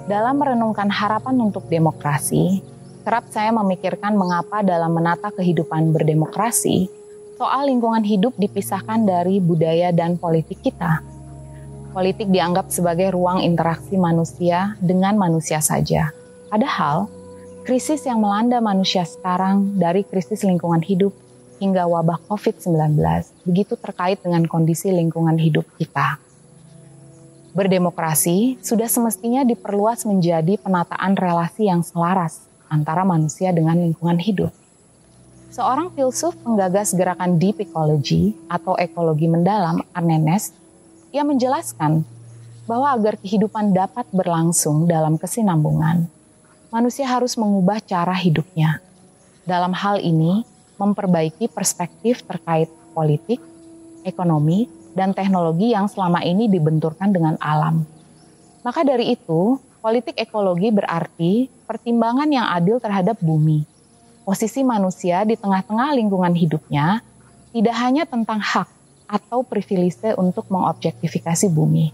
Dalam merenungkan harapan untuk demokrasi, kerap saya memikirkan mengapa dalam menata kehidupan berdemokrasi, soal lingkungan hidup dipisahkan dari budaya dan politik kita. Politik dianggap sebagai ruang interaksi manusia dengan manusia saja. Padahal, krisis yang melanda manusia sekarang dari krisis lingkungan hidup hingga wabah COVID-19 begitu terkait dengan kondisi lingkungan hidup kita. Berdemokrasi sudah semestinya diperluas menjadi penataan relasi yang selaras antara manusia dengan lingkungan hidup. Seorang filsuf penggagas gerakan deep ecology atau ekologi mendalam, Arne Naess, ia menjelaskan bahwa agar kehidupan dapat berlangsung dalam kesinambungan, manusia harus mengubah cara hidupnya. Dalam hal ini, memperbaiki perspektif terkait politik, ekonomi, dan teknologi yang selama ini dibenturkan dengan alam. Maka dari itu, politik ekologi berarti pertimbangan yang adil terhadap bumi. Posisi manusia di tengah-tengah lingkungan hidupnya tidak hanya tentang hak atau privilege untuk mengobjektifikasi bumi.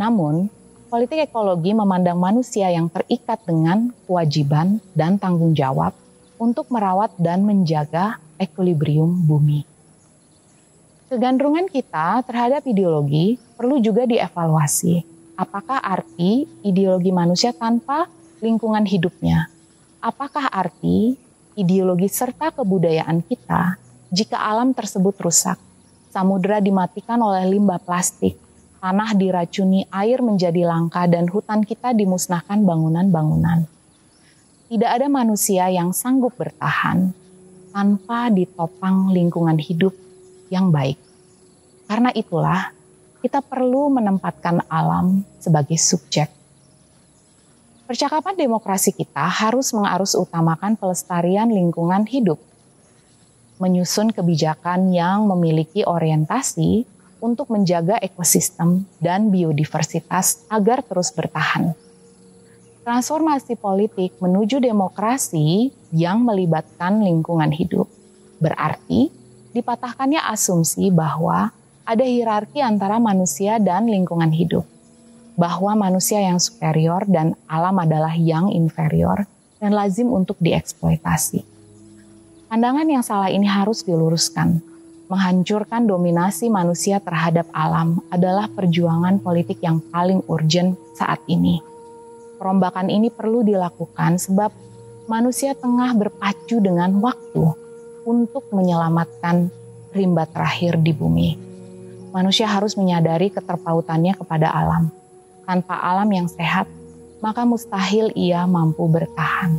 Namun, politik ekologi memandang manusia yang terikat dengan kewajiban dan tanggung jawab untuk merawat dan menjaga equilibrium bumi. Kegandrungan kita terhadap ideologi perlu juga dievaluasi. Apakah arti ideologi manusia tanpa lingkungan hidupnya? Apakah arti ideologi serta kebudayaan kita jika alam tersebut rusak? Samudera dimatikan oleh limbah plastik, tanah diracuni, air menjadi langka, dan hutan kita dimusnahkan bangunan-bangunan. Tidak ada manusia yang sanggup bertahan tanpa ditopang lingkungan hidup yang baik. Karena itulah, kita perlu menempatkan alam sebagai subjek. Percakapan demokrasi kita harus mengarus utamakan pelestarian lingkungan hidup, menyusun kebijakan yang memiliki orientasi untuk menjaga ekosistem dan biodiversitas agar terus bertahan. Transformasi politik menuju demokrasi yang melibatkan lingkungan hidup berarti dipatahkannya asumsi bahwa ada hierarki antara manusia dan lingkungan hidup, bahwa manusia yang superior dan alam adalah yang inferior dan lazim untuk dieksploitasi. Pandangan yang salah ini harus diluruskan. Menghancurkan dominasi manusia terhadap alam adalah perjuangan politik yang paling urgent saat ini. Perombakan ini perlu dilakukan sebab manusia tengah berpacu dengan waktu untuk menyelamatkan rimba terakhir di bumi. Manusia harus menyadari keterpautannya kepada alam. Tanpa alam yang sehat, maka mustahil ia mampu bertahan.